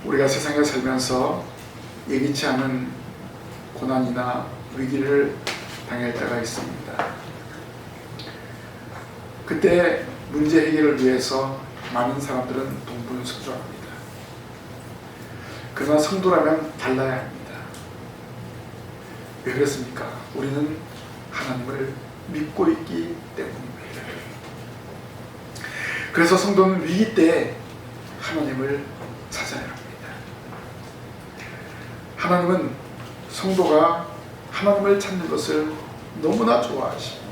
우리가 세상에 살면서 예기치 않은 고난이나 위기를 당할 때가 있습니다. 그때 문제 해결을 위해서 많은 사람들은 동분서주합니다. 그러나 성도라면 달라야 합니다. 왜 그렇습니까? 우리는 하나님을 믿고 있기 때문입니다. 그래서 성도는 위기 때 하나님을 찾아야 합니다. 하나님은 성도가 하나님을 찾는 것을 너무나 좋아하십니다.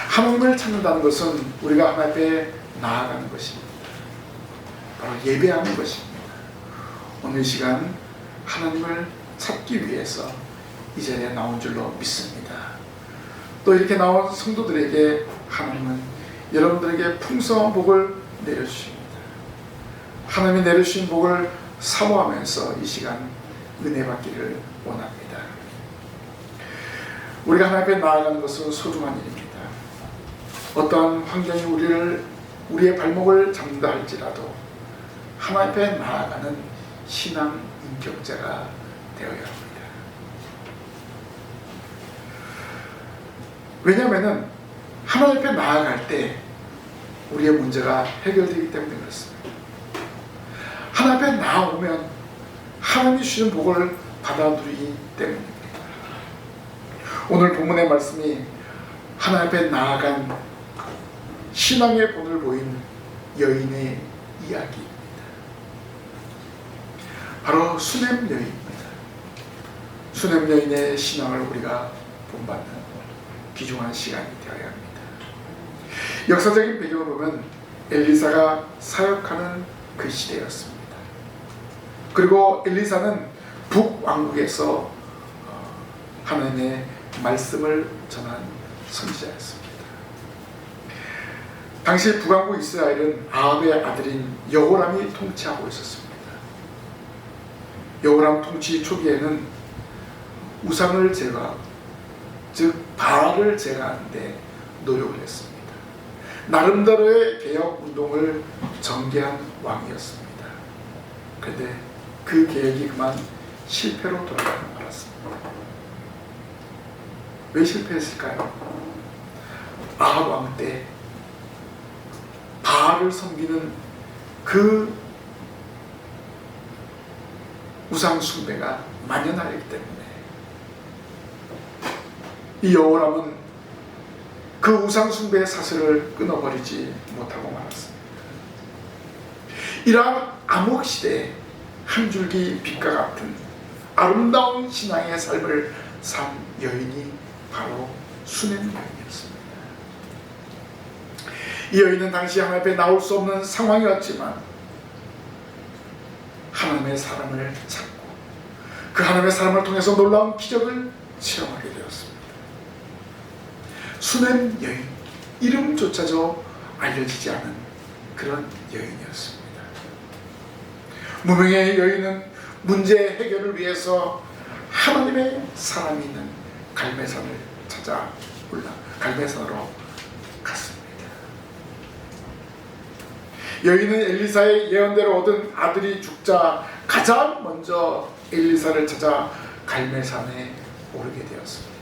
하나님을 찾는다는 것은 우리가 하나님 앞에 나아가는 것입니다. 바로 예배하는 것입니다. 오늘 시간 하나님을 찾기 위해서 이 자리에 나온 줄로 믿습니다. 또 이렇게 나온 성도들에게 하나님은 여러분들에게 풍성한 복을 내려주십니다. 하나님이 내려주신 복을 사모하면서 이 시간 은혜 받기를 원합니다. 우리가 하나님 앞에 나아가는 것은 소중한 일입니다. 어떠한 환경이 우리의 발목을 잡는다 할지라도 하나님 앞에 나아가는 신앙 인격자가 되어야 합니다. 왜냐하면 하나님 앞에 나아갈 때 우리의 문제가 해결되기 때문에 그렇습니다. 하나님 앞에 나아오면 하나님이 주시는 복을 받아들이기 때문입니다. 오늘 본문의 말씀이 하나님 앞에 나아간 신앙의 본을 보인 여인의 이야기입니다. 바로 수넴 여인입니다. 수넴 여인의 신앙을 우리가 본받는 귀중한 시간이 되어야 합니다. 역사적인 배경을 보면 엘리사가 사역하는 그 시대였습니다. 그리고 엘리사는 북왕국에서 하나님의 말씀을 전한 선지자였습니다. 당시 북왕국 이스라엘은 아합의 아들인 여호람이 통치하고 있었습니다. 여호람 통치 초기에는 우상을 제거하고, 즉 바알을 제거하는 데 노력을 했습니다. 나름대로의 개혁 운동을 전개한 왕이었습니다. 그런데 그 개혁이 그만 실패로 돌아가는 바랐습니다. 왜 실패했을까요? 아합 왕 때 바알을 섬기는 그 우상 숭배가 만연하였기 때문에 이 여호람은 그 우상 숭배의 사슬을 끊어버리지 못하고 말았습니다. 이러한 암흑 시대에 한 줄기 빛과 같은 아름다운 신앙의 삶을 산 여인이 바로 수넴 여인이었습니다. 이 여인은 당시 하나님 앞에 나올 수 없는 상황이었지만 하나님의 사람을 찾고 그 하나님의 사람을 통해서 놀라운 기적을 체험하게 되었습니다. 수넴 여인, 이름조차도 알려지지 않은 그런 여인이었습니다. 무명의 여인은 문제 해결을 위해서 하나님의 사람이 있는 갈매산을 찾아 갈매산으로 갔습니다. 여인은 엘리사의 예언대로 얻은 아들이 죽자 가장 먼저 엘리사를 찾아 갈매산에 오르게 되었습니다.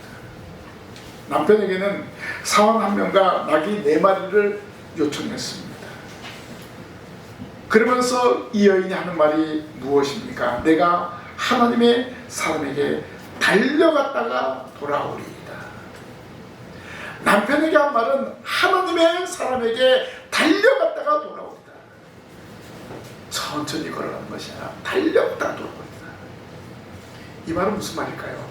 남편에게는 사원 1명과 나귀 4마리를 요청했습니다. 그러면서 이 여인이 하는 말이 무엇입니까? 내가 하나님의 사람에게 달려갔다가 돌아오리이다. 남편에게 한 말은 하나님의 사람에게 달려갔다가 돌아오리다. 천천히 걸어가는 것이 아니라 달려갔다가 돌아오리다. 이 말은 무슨 말일까요?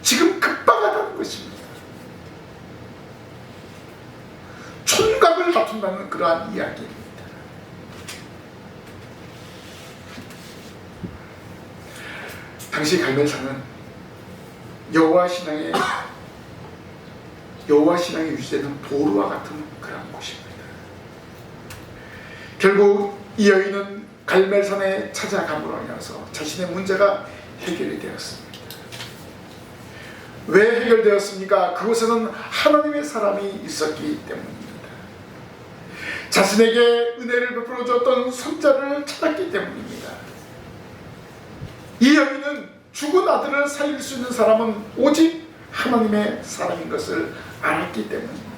지금 급박하다는 것입니다. 촌각을 다툰다는 그러한 이야기입니다. 당시 갈멜산은 여호와 신앙의 유지되는 도루와 같은 그런 곳입니다. 결국 이 여인은 갈멜산에 찾아감으로 인해서 자신의 문제가 해결이 되었습니다. 왜 해결되었습니까? 그곳에는 하나님의 사람이 있었기 때문입니다. 자신에게 은혜를 베풀어 줬던 손자를 찾았기 때문입니다. 이 여인은 죽은 아들을 살릴 수 있는 사람은 오직 하나님의 사람인 것을 알았기 때문입니다.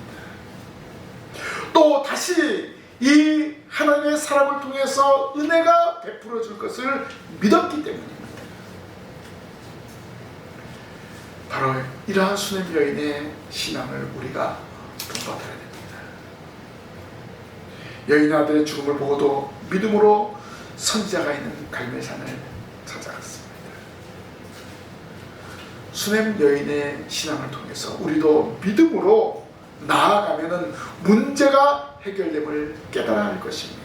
또 다시 이 하나님의 사람을 통해서 은혜가 베풀어 줄 것을 믿었기 때문입니다. 바로 이러한 수냄 여인의 신앙을 우리가 본받아야 됩니다. 여인 아들의 죽음을 보고도 믿음으로 선지자가 있는 갈멜산을 찾아갔습니다. 수냄 여인의 신앙을 통해서 우리도 믿음으로 나아가면은 문제가 해결됨을 깨달아야 할 것입니다.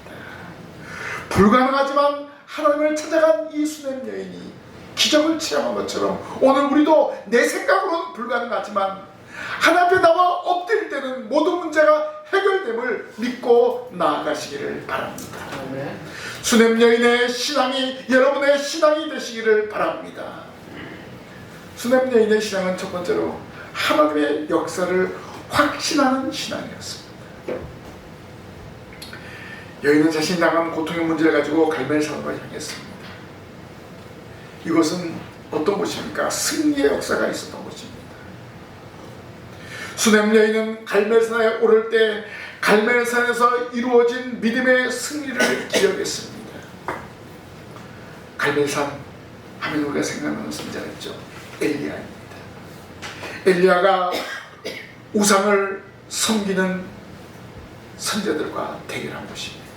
불가능하지만 하나님을 찾아간 이 수냄 여인이 기적을 체험한 것처럼 오늘 우리도 내 생각으로는 불가능하지만 하나님 앞에 나와 엎드릴 때는 모든 문제가 해결됨을 믿고 나아가시기를 바랍니다. 수냄 여인의 신앙이 여러분의 신앙이 되시기를 바랍니다. 수냄 여인의 신앙은 첫 번째로 하나님의 역사를 확신하는 신앙이었습니다. 여인은 자신이 당한 고통의 문제를 가지고 갈멜산으로 향했습니다. 이것은 어떤 곳입니까? 승리의 역사가 있었던 곳입니다. 수냄 여인은 갈멜산에 오를 때 갈멜산에서 이루어진 믿음의 승리를 기억했습니다. 갈멜산 하면 우리가 생각나는 선지자가 있죠. 엘리야입니다. 엘리야가 우상을 섬기는 선지자들과 대결한 곳입니다.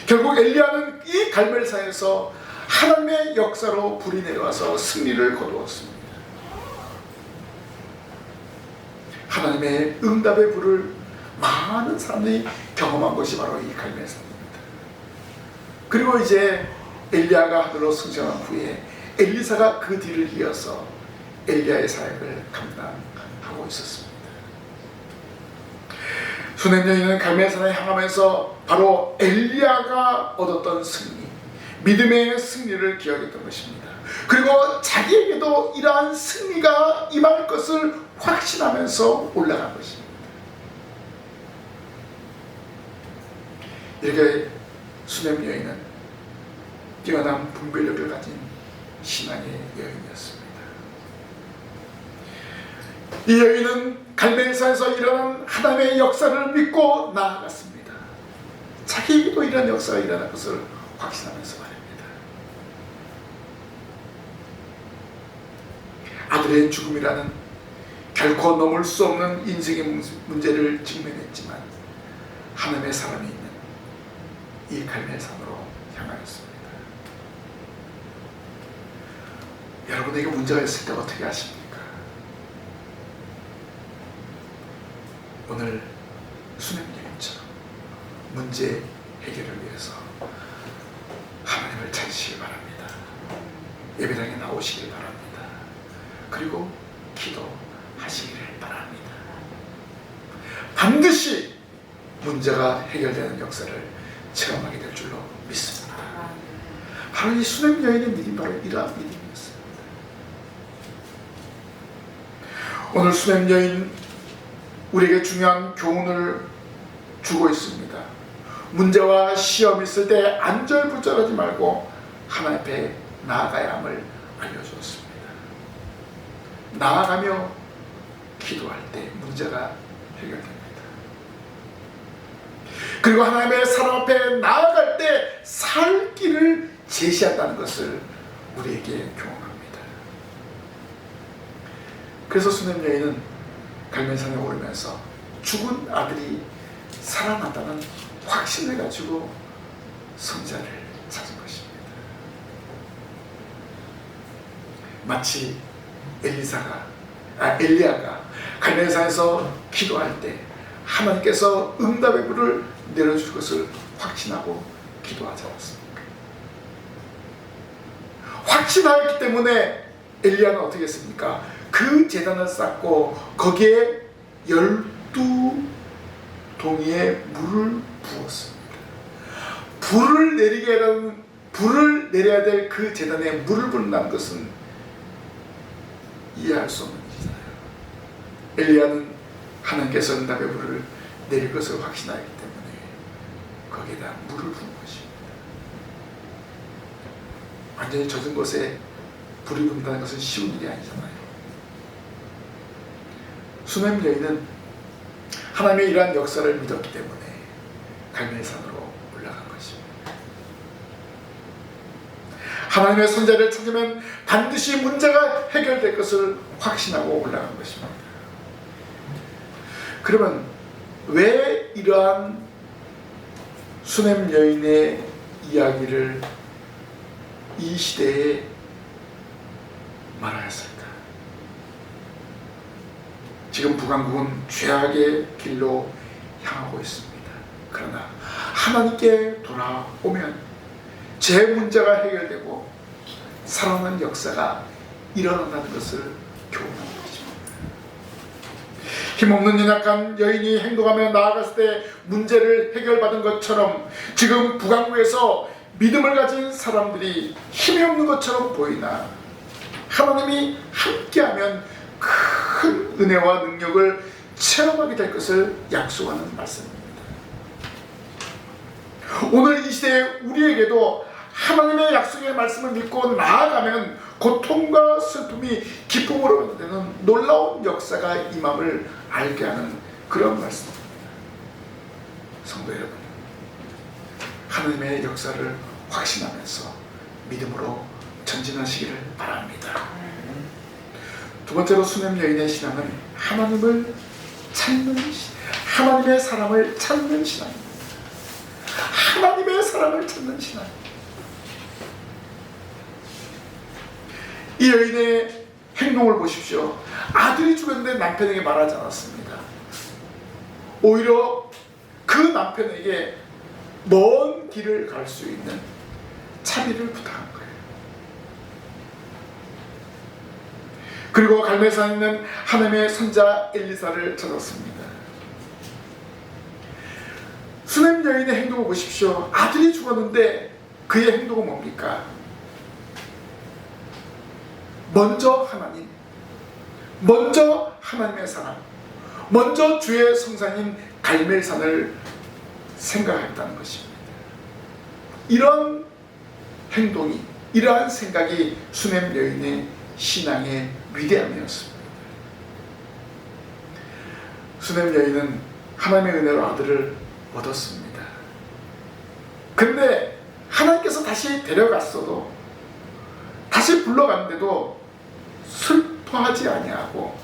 결국 엘리야는 이 갈멜산에서 하나님의 역사로 불이 내려와서 승리를 거두었습니다. 하나님의 응답의 불을 많은 사람들이 경험한 것이 바로 이 갈멜산입니다. 그리고 이제 엘리야가 하늘로 승천한 후에 엘리사가 그 뒤를 이어서 엘리야의 사역을 감당하고 있었습니다. 수냄 여인은 갈멜산에 향하면서 바로 엘리야가 얻었던 승리, 믿음의 승리를 기억했던 것입니다. 그리고 자기에게도 이러한 승리가 임할 것을 확신하면서 올라간 것입니다. 이렇게 수냄 여인은 뛰어난 분별력을 가진 신앙의 여인이었습니다. 이 여인은 갈멜산에서 일어난 하나님의 역사를 믿고 나아갔습니다. 자기에게도 이런 역사가 일어날 것을 확신하면서 말입니다. 아들의 죽음이라는 결코 넘을 수 없는 인생의 문제를 직면했지만 하나님의 사람이 있는 이 갈멜산으로 향하였습니다. 여러분에게 문제가 있을 때 어떻게 하십니까? 오늘 수냄 여인처럼 문제 해결을 위해서 하나님을 찾으시기 바랍니다. 예배당에 나오시길 바랍니다. 그리고 기도하시기를 바랍니다. 반드시 문제가 해결되는 역사를 체험하게 될 줄로 믿습니다. 바로 이 수냄 여인의 믿음이 바로 이러한 믿음이었습니다. 오늘 수냄 여인 우리에게 중요한 교훈을 주고 있습니다. 문제와 시험이 있을 때 안절부절하지 말고 하나님 앞에 나아가야 함을 알려주었습니다. 나아가며 기도할 때 문제가 해결됩니다. 그리고 하나님의 사람 앞에 나아갈 때 살 길을 제시한다는 것을 우리에게 교훈합니다. 그래서 수냄 여인은 갈멜산에 오르면서 죽은 아들이 살아났다는 확신을 가지고 선지자를 찾은 것입니다. 마치 엘리야가 갈멜산에서 기도할 때 하나님께서 응답의 불을 내려줄 것을 확신하고 기도하지 않았습니까? 확신하였기 때문에 엘리야는 어떻게 했습니까? 그 제단을 쌓고 거기에 12동이의 물을 부었습니다. 불을 내려야 될 그 제단에 물을 붓는다는 것은 이해할 수 없는 일이잖아요. 엘리야는 하나님께서 응답의 불을 내릴 것을 확신하기 때문에 거기에다 물을 부은 것입니다. 완전히 젖은 것에 불이 붙는다는 것은 쉬운 일이 아니잖아요. 수넴 여인은 하나님의 이러한 역사를 믿었기 때문에 갈멜산으로 올라간 것입니다. 하나님의 손자를 찾으면 반드시 문제가 해결될 것을 확신하고 올라간 것입니다. 그러면 왜 이러한 수넴 여인의 이야기를 이 시대에 말하였을까? 지금 북왕국은 죄악의 길로 향하고 있습니다. 그러나 하나님께 돌아오면 제 문제가 해결되고 살아나는 역사가 일어난다는 것을 교훈하는 것입니다. 힘없는 연약한 여인이 행동하며 나아갔을 때 문제를 해결받은 것처럼 지금 북왕국에서 믿음을 가진 사람들이 힘이 없는 것처럼 보이나 하나님이 함께하면 큰 은혜와 능력을 체험하게 될 것을 약속하는 말씀입니다. 오늘 이 시대에 우리에게도 하나님의 약속의 말씀을 믿고 나아가면 고통과 슬픔이 기쁨으로 되는 놀라운 역사가 임함을 알게 하는 그런 말씀입니다. 성도 여러분, 하나님의 역사를 확신하면서 믿음으로 전진하시기를 바랍니다. 두 번째로 수넴 여인의 신앙은 하나님을 찾는 하나님의 사람을 찾는 신앙입니다. 하나님의 사람을 찾는 신앙. 이 여인의 행동을 보십시오. 아들이 죽었는데 남편에게 말하지 않았습니다. 오히려 그 남편에게 먼 길을 갈 수 있는 차비를 부탁한 거예요. 그리고 갈멜산에 있는 하나님의 손자 엘리사를 찾았습니다. 수넴 여인의 행동을 보십시오. 아들이 죽었는데 그의 행동은 뭡니까? 먼저 하나님, 먼저 하나님의 사람, 먼저 주의 성산인 갈멜산을 생각했다는 것입니다. 이런 행동이, 이러한 생각이 수넴 여인의 신앙의 위대함이었습니다. 수넴 여인은 하나님의 은혜로 아들을 얻었습니다. 근데 하나님께서 다시 데려갔어도, 다시 불러갔는데도 슬퍼하지 아니하고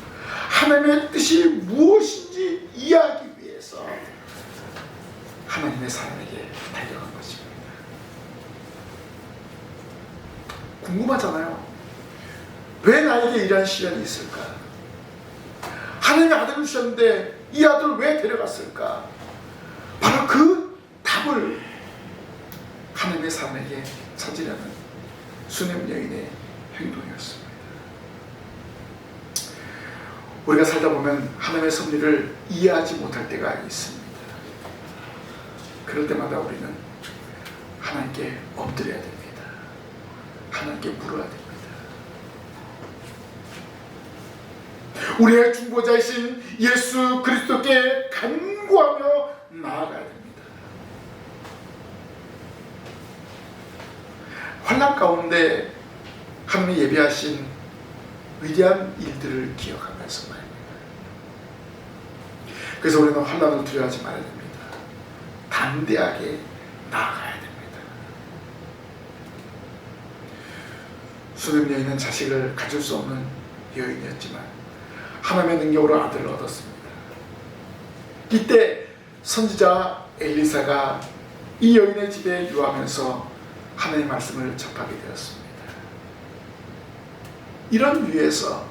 하나님의 뜻이 무엇인지 이해하기 위해서 하나님의 사람에게 달려간 것입니다. 궁금하잖아요. 왜 나에게 이러한 시련이 있을까? 하나님의 아들을 주셨는데 이 아들을 왜 데려갔을까? 바로 그 답을 하나님의 사람에게 찾으려는 수넴 여인의 행동이었습니다. 우리가 살다 보면 하나님의 섭리를 이해하지 못할 때가 있습니다. 그럴 때마다 우리는 하나님께 엎드려야 됩니다. 하나님께 물어야 됩니다. 우리의 중보자이신 예수 그리스도께 간구하며 나아가야 됩니다. 환난 가운데 하나님이 예비하신 위대한 일들을 기억하면서 말입니다. 그래서 우리는 환난을 두려워하지 말아야 됩니다. 담대하게 나아가야 됩니다. 수넴 여인은 자식을 가질 수 없는 여인이었지만 하나님의 능력으로 아들을 얻었습니다. 이때 선지자 엘리사가 이 여인의 집에 유하면서 하나님의 말씀을 접하게 되었습니다. 이런 위에서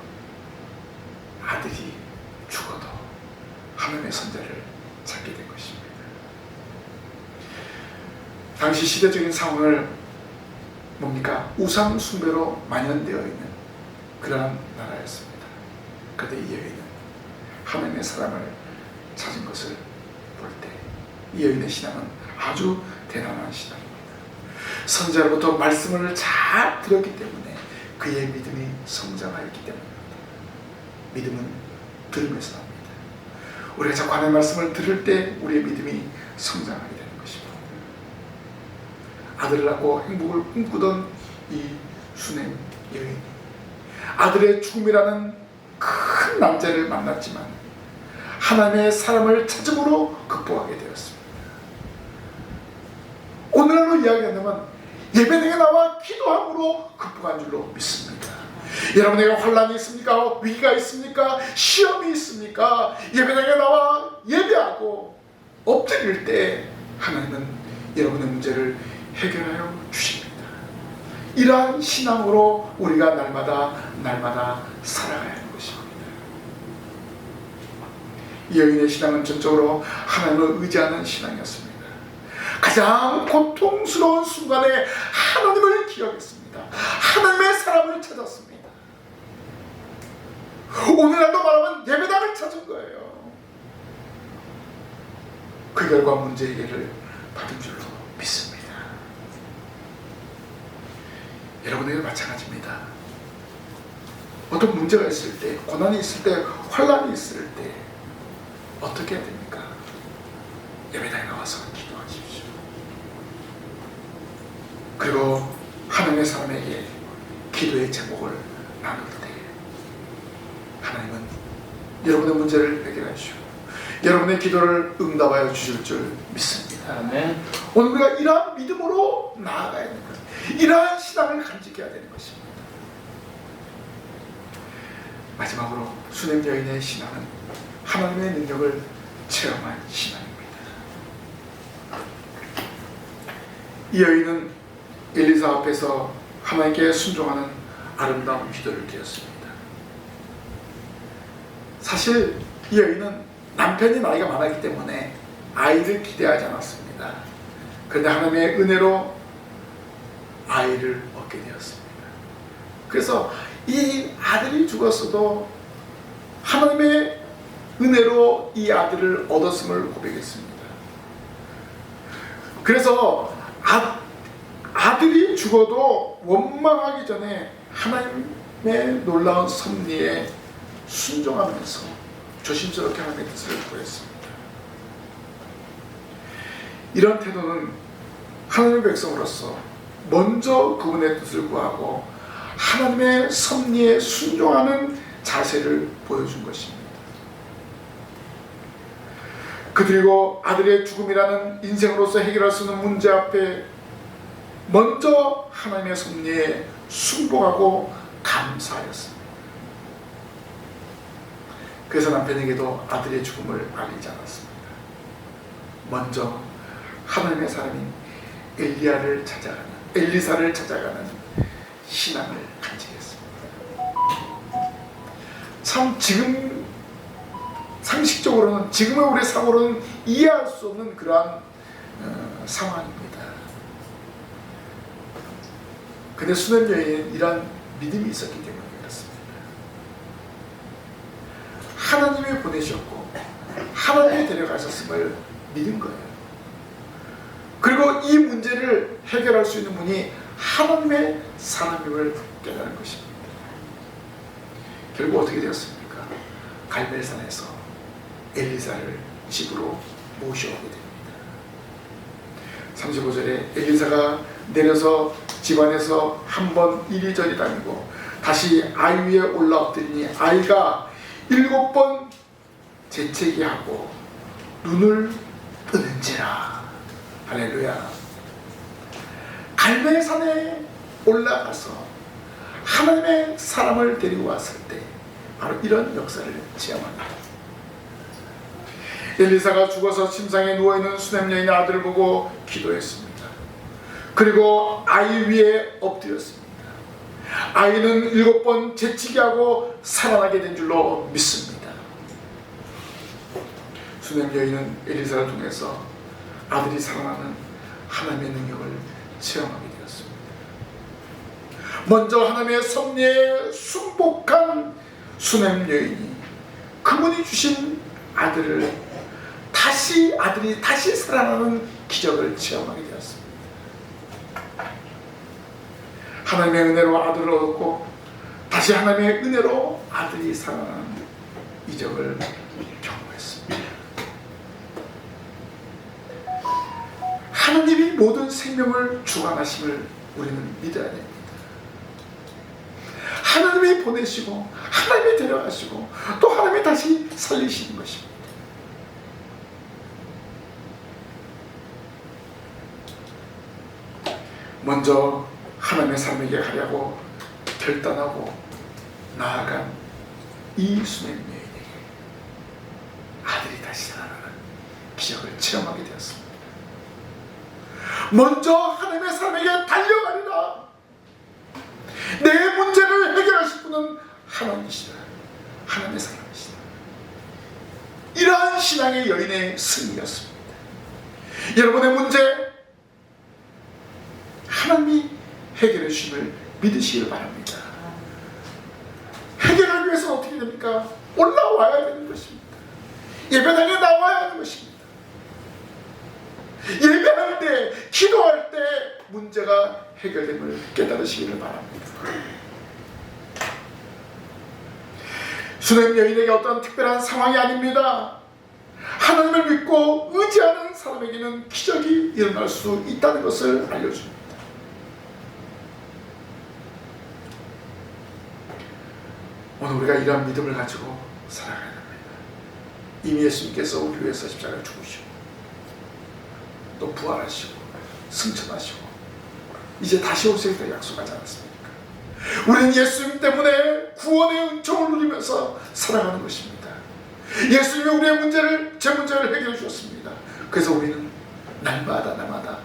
아들이 죽어도 하나님의 선자를 찾게 된 것입니다. 당시 시대적인 상황을 뭡니까? 우상 숭배로 만연되어 있는 그러한 나라였습니다. 그런데 이 여인은 하나님의 사람을 찾은 것을 볼 때 이 여인의 신앙은 아주 대단한 신앙입니다. 선지자로부터 말씀을 잘 들었기 때문에 그의 믿음이 성장하였기 때문입니다. 믿음은 들음에서 납니다. 우리가 자꾸 하나님의 말씀을 들을 때 우리의 믿음이 성장하게 되는 것입니다. 아들을 낳고 행복을 꿈꾸던 이 수냄 여인이 아들의 죽음이라는 큰 난제를 만났지만 하나님의 사람을 찾음으로 극복하게 되었습니다. 오늘날로 이야기한다면 예배당에 나와 기도함으로 극복한 줄로 믿습니다. 여러분에게 환난이 있습니까? 위기가 있습니까? 시험이 있습니까? 예배당에 나와 예배하고 엎드릴 때 하나님은 여러분의 문제를 해결하여 주십니다. 이러한 신앙으로 우리가 날마다 살아가야 하는 것입니다. 이 여인의 신앙은 전적으로 하나님을 의지하는 신앙이었습니다. 가장 고통스러운 순간에 하나님을 기억했습니다. 하나님의 사람을 찾았습니다. 오늘날도 말하면 예배당을 찾은 거예요. 그 결과 문제 해결을 받은 줄로 믿습니다. 여러분에게 마찬가지입니다. 어떤 문제가 있을 때, 고난이 있을 때, 환난이 있을 때 어떻게 해야 됩니까? 예배당에 나와서 기도하십시오. 그리고 하나님의 사람에게 기도의 제목을 나눌 때 하나님은 여러분의 문제를 해결해 주시고 여러분의 기도를 응답하여 주실 줄 믿습니다. 아멘. 오늘 우리가 이러한 믿음으로 나아가야 되는 것, 이러한 신앙을 간직해야 되는 것입니다. 마지막으로 수냄 여인의 신앙은 하나님의 능력을 체험한 신앙입니다. 이 여인은 엘리사 앞에서 하나님께 순종하는 아름다운 기도를 드렸습니다. 사실 이 여인은 남편이 나이가 많았기 때문에 아이를 기대하지 않았습니다. 그런데 하나님의 은혜로 아이를 얻게 되었습니다. 그래서 이 아들이 죽었어도 하나님의 은혜로 이 아들을 얻었음을 고백했습니다. 그래서 아들이 죽어도 원망하기 전에 하나님의 놀라운 섭리에 순종하면서 조심스럽게 하나님의 뜻을 구했습니다. 이런 태도는 하나님의 백성으로서 먼저 그분의 뜻을 구하고 하나님의 섭리에 순종하는 자세를 보여준 것입니다. 그리고 아들의 죽음이라는 인생으로서 해결할 수 있는 문제 앞에 먼저 하나님의 섭리에 순종하고 감사하였습니다. 그래서 남편에게도 아들의 죽음을 알리지 않았습니다. 먼저 하나님의 사람인 엘리사를 찾아가는 신앙을 간직했습니다. 참 지금 상식적으로는 지금의 우리 사고로는 이해할 수 없는 그러한 상황입니다. 근데 수냄 여인은 이러한 믿음이 있었기 때문에 그렇습니다. 하나님이 보내셨고 하나님이 데려가셨음을 믿은 거예요. 그리고 이 문제를 해결할 수 있는 분이 하나님의 사람임을 깨달은 것입니다. 결국 어떻게 되었습니까? 갈멜산에서 엘리사를 집으로 모셔오게 됩니다. 35절에 엘리사가 내려서 집안에서 한번 이리저리 다니고 다시 아이 위에 올라엎드리니 아이가 7번 재채기하고 눈을 뜨는지라. 할렐루야. 갈멜산에 올라가서 하나님의 사람을 데리고 왔을 때 바로 이런 역사를 체험합니다. 엘리사가 죽어서 침상에 누워있는 수냄 여인의 아들을 보고 기도했습니다. 그리고 아이 위에 엎드렸습니다. 아이는 7번 재치기하고 살아나게 된 줄로 믿습니다. 수냄 여인은 엘리사를 통해서 아들이 살아나는 하나님의 능력을 체험하게 되었습니다. 먼저 하나님의 섭리에 순복한 수냄 여인이 그분이 주신 아들이 다시 살아나는 기적을 체험하게 되었습니다. 하나님의 은혜로 아들을 얻었고 다시 하나님의 은혜로 아들이 살아나는 이적을 경험했습니다. 하나님이 모든 생명을 주관하심을 우리는 믿어야 됩니다. 하나님이 보내시고 하나님이 데려가시고 또 하나님이 다시 살리시는 것입니다. 먼저 하나님의 삶에게 가려고 결단하고 나아간 이 수냄 여인에게 아들이 다시 살아나는 기적을 체험하게 되었습니다. 먼저 하나님의 삶에게 달려가리라. 내 문제를 해결하실 분은 하나님이시다. 하나님의 사람이시다. 이러한 신앙의 여인의 승리였습니다. 여러분의 문제 하나님이 해결해 주심을 믿으시길 바랍니다. 해결하기 위해서 어떻게 됩니까? 올라와야 되는 것입니다. 예배당에 나와야 하는 것입니다. 예배할 때, 기도할 때 문제가 해결됨을 깨달으시기를 바랍니다. 수냄 여인에게 어떤 특별한 상황이 아닙니다. 하나님을 믿고 의지하는 사람에게는 기적이 일어날 수 있다는 것을 알려줍니다. 오늘 우리가 이러한 믿음을 가지고 살아가야 합니다. 이미 예수님께서 우리 위해서 십자가에 죽으시고 또 부활하시고 승천하시고 이제 다시 오시겠다 약속하지 않았습니까? 우리는 예수님 때문에 구원의 은총을 누리면서 살아가는 것입니다. 예수님이 우리의 문제를, 제 문제를 해결해 주셨습니다. 그래서 우리는 날마다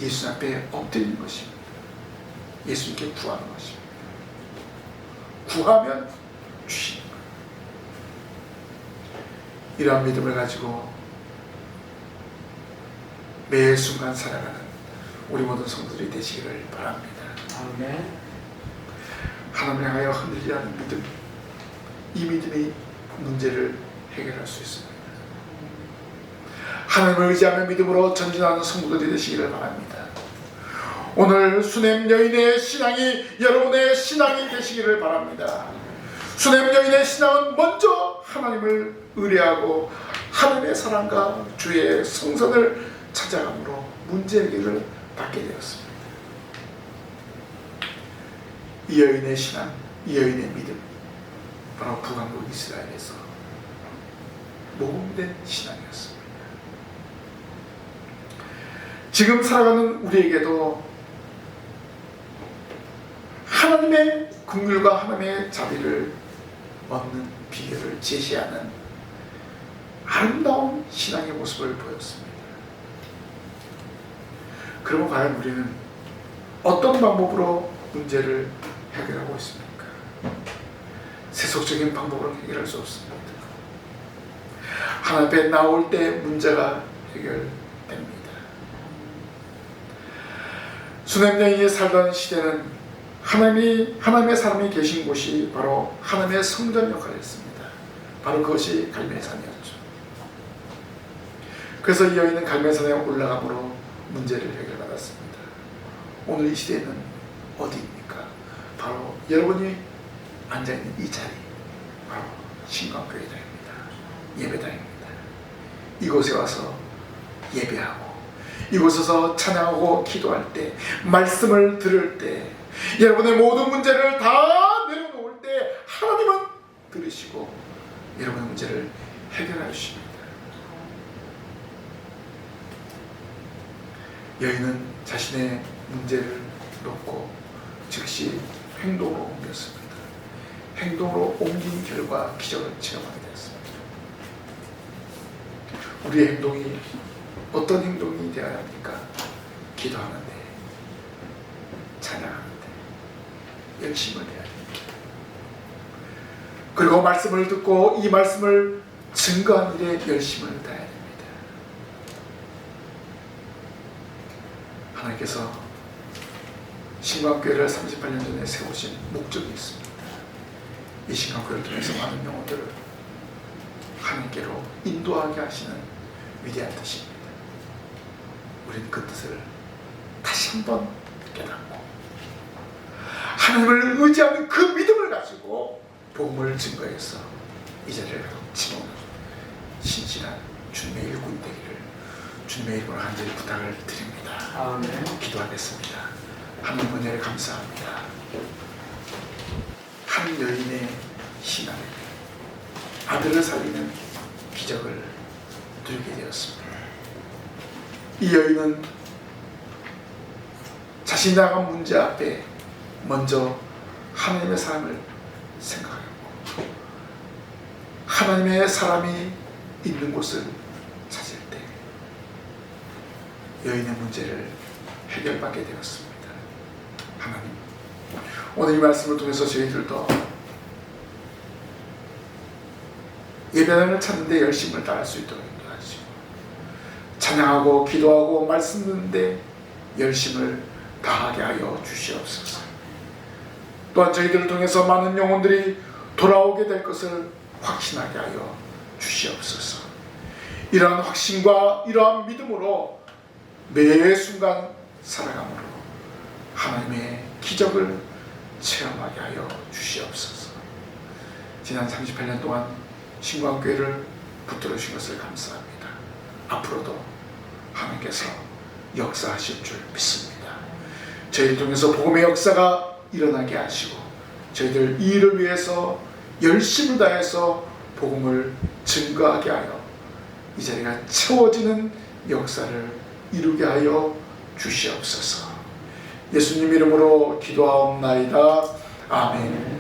예수님 앞에 엎드리는 것입니다. 예수님께 구하는 것입니다. 구하면 주시는 거예요. 이러한 믿음을 가지고 매 순간 살아가는 우리 모든 성도들이 되시기를 바랍니다. 아멘. 하나님을 향하여 흔들리지 않는 믿음, 이 믿음이 문제를 해결할 수 있습니다. 하나님을 의지하는 믿음으로 전진하는 성도들이 되시기를 바랍니다. 오늘 수냄 여인의 신앙이 여러분의 신앙이 되시기를 바랍니다. 수냄 여인의 신앙은 먼저 하나님을 의뢰하고 하나님의 사랑과 주의 성선을 찾아감으로 문제 해결을 받게 되었습니다. 이 여인의 신앙, 이 여인의 믿음, 바로 북왕국 이스라엘에서 모범된 신앙이었습니다. 지금 살아가는 우리에게도 하나님의 긍휼과 하나님의 자비를 얻는 비결을 제시하는 아름다운 신앙의 모습을 보였습니다. 그러면 과연 우리는 어떤 방법으로 문제를 해결하고 있습니까? 세속적인 방법으로 해결할 수 없습니다. 하나님 앞에 나올 때 문제가 해결됩니다. 수냄 여인이 살던 시대는 하나님의 사람이 계신 곳이 바로 하나님의 성전 역할을 했습니다. 바로 그것이 갈멜산이었죠. 그래서 이 여인은 갈멜산에 올라감으로 문제를 해결받았습니다. 오늘 이 시대는 어디입니까? 바로 여러분이 앉아있는 이 자리, 바로 신광교회당입니다. 예배당입니다. 이곳에 와서 예배하고 이곳에서 찬양하고 기도할 때, 말씀을 들을 때, 여러분의 모든 문제를 다 내려놓을 때 하나님은 들으시고 여러분의 문제를 해결해 주십니다. 여인은 자신의 문제를 놓고 즉시 행동으로 옮겼습니다. 행동으로 옮긴 결과 기적을 체험하게 되었습니다. 우리의 행동이 어떤 행동이 되어야 합니까? 기도하는데, 찬양하는데 열심을 해야 됩니다. 그리고 말씀을 듣고 이 말씀을 증거하는 일에 열심을 다해야 됩니다. 하나님께서 신광교회를 38년 전에 세우신 목적이 있습니다. 이 신광교회를 통해서 많은 영혼들을 하나님께로 인도하게 하시는 위대한 뜻입니다. 우리는 그 뜻을 다시 한번 깨닫고 하나님을 의지하는 그 믿음을 가지고 복음을 증거해서 이 자리를 가득 신실한 주님의 일꾼 되기를 주님의 이름으로 간절히 부탁을 드립니다. 아멘. 기도하겠습니다. 하나님 은혜를 감사합니다. 한 여인의 신앙을 아들을 살리는 기적을 누리게 되었습니다. 이 여인은 자신이 나간 문제 앞에 먼저 하나님의 사랑을 생각하고 하나님의 사람이 있는 곳을 찾을 때 여인의 문제를 해결받게 되었습니다. 하나님, 오늘 이 말씀을 통해서 저희들도 예배당을 찾는데 열심을 다할 수 있도록 인도하시고, 찬양하고 기도하고 말씀 듣는데 열심을 다하게 하여 주시옵소서. 또한 저희들을 통해서 많은 영혼들이 돌아오게 될 것을 확신하게 하여 주시옵소서. 이러한 확신과 이러한 믿음으로 매 순간 살아감으로 하나님의 기적을 체험하게 하여 주시옵소서. 지난 38년 동안 신광교회를 붙들어 주신 것을 감사합니다. 앞으로도 하나님께서 역사하실 줄 믿습니다. 저희를 통해서 복음의 역사가 일어나게 하시고 저희들 이 일을 위해서 열심을 다해서 복음을 증거하게 하여 이 자리가 채워지는 역사를 이루게 하여 주시옵소서. 예수님 이름으로 기도하옵나이다. 아멘.